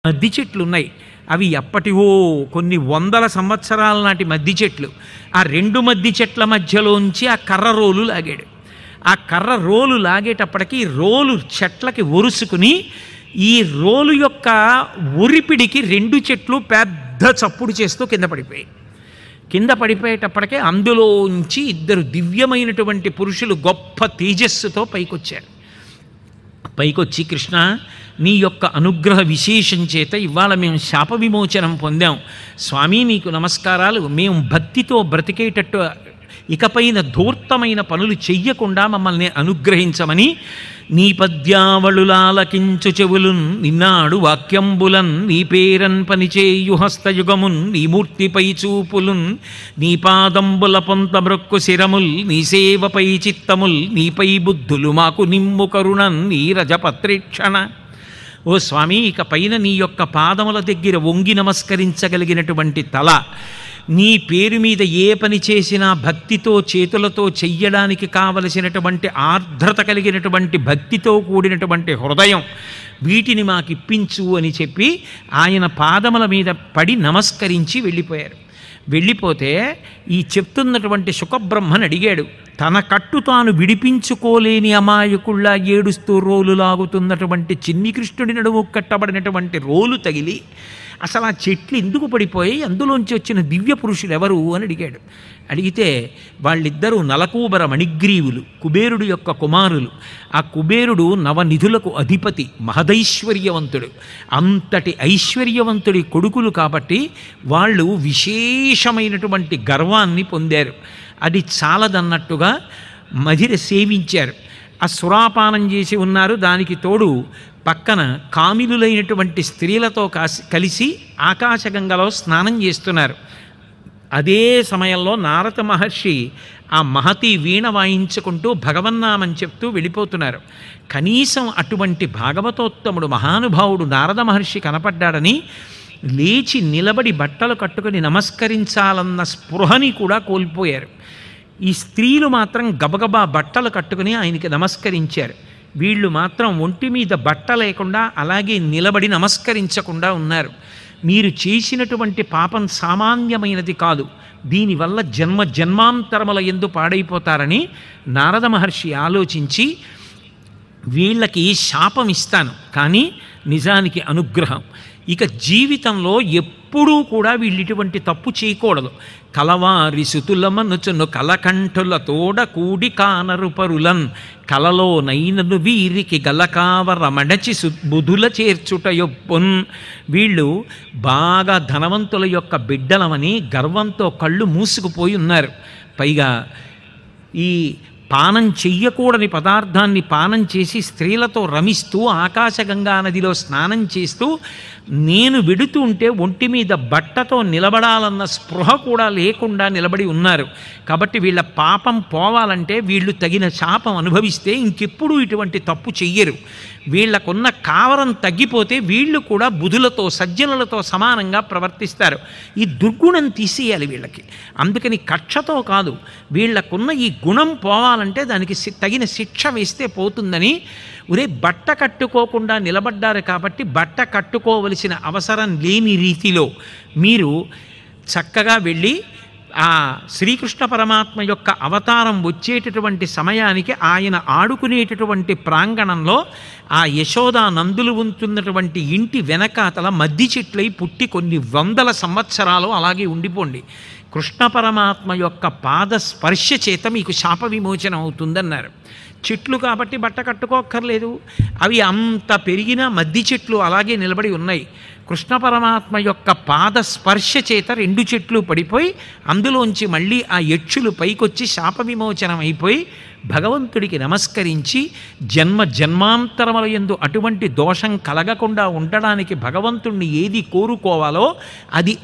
మద్ది చెట్లు ఉన్నాయి. అవి ఎప్పటివో కొన్ని వందల సంవత్సరాల నాటి మద్ది చెట్లు. ఆ రెండు మద్ది చెట్ల మధ్యలోంచి ఆ కర్ర రోలు లాగాడు. ఆ కర్ర రోలు లాగేటప్పటికి రోలు చెట్లకి ఒరుసుకుని ఈ రోలు యొక్క ఒరిపిడికి రెండు చెట్లు పెద్ద చప్పుడు చేస్తూ కింద పడిపోయాయి. కింద పడిపోయేటప్పటికే అందులోంచి ఇద్దరు దివ్యమైనటువంటి పురుషులు గొప్ప తేజస్సుతో పైకొచ్చారు. పైకొచ్చి, కృష్ణ, నీ యొక్క అనుగ్రహ విశేషం చేత ఇవాళ మేము శాప విమోచనం పొందాం. స్వామి, నీకు నమస్కారాలు. మేము భక్తితో బ్రతికేటట్టు ఇకపైన ధూర్తమైన పనులు చెయ్యకుండా మమ్మల్ని అనుగ్రహించమని నీ పద్యావళులాలకించు చెవులున్ నిన్నాడు వాక్యంబులన్ నీ పేరన్ పనిచేయు హస్తయుగమున్ నీ మూర్తిపై చూపులున్ నీ పాదంబుల పొంత బ్రొక్కు శిరముల్ నీ సేవపై చిత్తముల్ నీపై బుద్ధులు మాకు నిమ్ము కరుణన్ నీ రజపత్రేక్షణ. ఓ స్వామి, ఇక పైన నీ యొక్క పాదముల దగ్గర వంగి నమస్కరించగలిగినటువంటి తల, నీ పేరు మీద ఏ పని చేసినా భక్తితో చేతులతో చెయ్యడానికి కావలసినటువంటి ఆర్ద్రత కలిగినటువంటి భక్తితో కూడినటువంటి హృదయం, వీటిని మాకిప్పించు అని చెప్పి ఆయన పాదముల మీద పడి నమస్కరించి వెళ్ళిపోయారు. వెళ్ళిపోతే ఈ చెప్తున్నటువంటి శుకబ్రహ్మని అడిగాడు. తన కట్టు తాను విడిపించుకోలేని అమాయకుళ్ళ ఏడుస్తూ రోలు లాగుతున్నటువంటి చిన్ని కృష్ణుడి నడుము కట్టబడినటువంటి రోలు తగిలి అసలు ఆ చెట్లు ఎందుకు పడిపోయి అందులోంచి వచ్చిన దివ్య పురుషులు ఎవరు అని అడిగాడు. అడిగితే వాళ్ళిద్దరూ నలకూబర మణిగ్రీవులు, కుబేరుడు యొక్క కుమారులు. ఆ కుబేరుడు నవనిధులకు అధిపతి, మహదైశ్వర్యవంతుడు. అంతటి ఐశ్వర్యవంతుడి కొడుకులు కాబట్టి వాళ్ళు విశేషమైనటువంటి గర్వాన్ని పొందారు. అది చాలదన్నట్టుగా మధిర సేవించారు. ఆ సురాపానం చేసి ఉన్నారు. దానికి తోడు పక్కన కామిలులైనటువంటి స్త్రీలతో కలిసి ఆకాశగంగలో స్నానం చేస్తున్నారు. అదే సమయంలో నారద మహర్షి ఆ మహతి వీణ వాయించుకుంటూ భగవన్నామని చెప్తూ వెళ్ళిపోతున్నారు. కనీసం అటువంటి భాగవతోత్తముడు మహానుభావుడు నారద మహర్షి కనపడ్డాడని లేచి నిలబడి బట్టలు కట్టుకుని నమస్కరించాలన్న స్పృహని కూడా కోల్పోయారు. ఈ స్త్రీలు మాత్రం గబగబా బట్టలు కట్టుకుని ఆయనకి నమస్కరించారు. వీళ్ళు మాత్రం ఒంటి మీద బట్ట లేకుండా అలాగే నిలబడి నమస్కరించకుండా ఉన్నారు. మీరు చేసినటువంటి పాపం సామాన్యమైనది కాదు, దీనివల్ల జన్మ జన్మాంతరముల యందు పాడైపోతారని నారద మహర్షి ఆలోచించి వీళ్ళకి శాపం ఇస్తాను, కానీ నిజానికి అనుగ్రహం. ఇక జీవితంలో ఎప్పుడూ కూడా వీళ్ళు ఇటువంటి తప్పు చేయకూడదు. కలవారి సుతులమనుచును కలకంఠుల తోడ కూడి కానరు పరులన్ కలలో నైనను వీరికి గలకావర మడచి బుధుల చేర్చుట యొప్పున్. వీళ్ళు బాగా ధనవంతుల యొక్క బిడ్డలమని గర్వంతో కళ్ళు మూసుకుపోయి ఉన్నారు. పైగా ఈ పానం చెయ్యకూడని పదార్థాన్ని పానం చేసి స్త్రీలతో రమిస్తూ ఆకాశగంగా నదిలో స్నానం చేస్తూ నేను వెడుతూ ఉంటే ఒంటి మీద బట్టతో నిలబడాలన్న స్పృహ కూడా లేకుండా నిలబడి ఉన్నారు. కాబట్టి వీళ్ళ పాపం పోవాలంటే వీళ్ళు తగిన శాపం అనుభవిస్తే ఇంకెప్పుడు ఇటువంటి తప్పు చెయ్యరు. వీళ్లకున్న కావరం తగ్గిపోతే వీళ్ళు కూడా బుధులతో సజ్జనులతో సమానంగా ప్రవర్తిస్తారు. ఈ దుర్గుణం తీసేయాలి వీళ్ళకి. అందుకని కక్షతో కాదు, వీళ్లకున్న ఈ గుణం పోవాలంటే దానికి తగిన శిక్ష వేస్తే పోతుందని ఒరే బట్ట కట్టుకోకుండా నిలబడ్డారు కాబట్టి బట్ట కట్టుకోవలసిన అవసరం లేని రీతిలో మీరు చక్కగా వెళ్ళి ఆ శ్రీకృష్ణ పరమాత్మ యొక్క అవతారం వచ్చేటటువంటి సమయానికి ఆయన ఆడుకునేటటువంటి ప్రాంగణంలో ఆ యశోదా నందులు ఉంటున్నటువంటి ఇంటి వెనకాతల మద్ది చెట్లై పుట్టి కొన్ని వందల సంవత్సరాలు అలాగే ఉండిపోండి. కృష్ణ పరమాత్మ యొక్క పాద స్పర్శ చేత మీకు శాప విమోచనం అవుతుందన్నారు. చెట్లు కాబట్టి బట్ట కట్టుకోక్కర్లేదు. అవి అంత పెరిగిన మద్ది చెట్లు అలాగే నిలబడి ఉన్నాయి. కృష్ణ పరమాత్మ యొక్క పాద స్పర్శ చేత రెండు చెట్లు పడిపోయి అందులోంచి మళ్ళీ ఆ యక్షులు పైకొచ్చి శాప విమోచనం అయిపోయి భగవంతుడికి నమస్కరించి జన్మ జన్మాంతరముల యందు అటువంటి దోషం కలగకుండా ఉండడానికి భగవంతుణ్ణి ఏది కోరుకోవాలో అది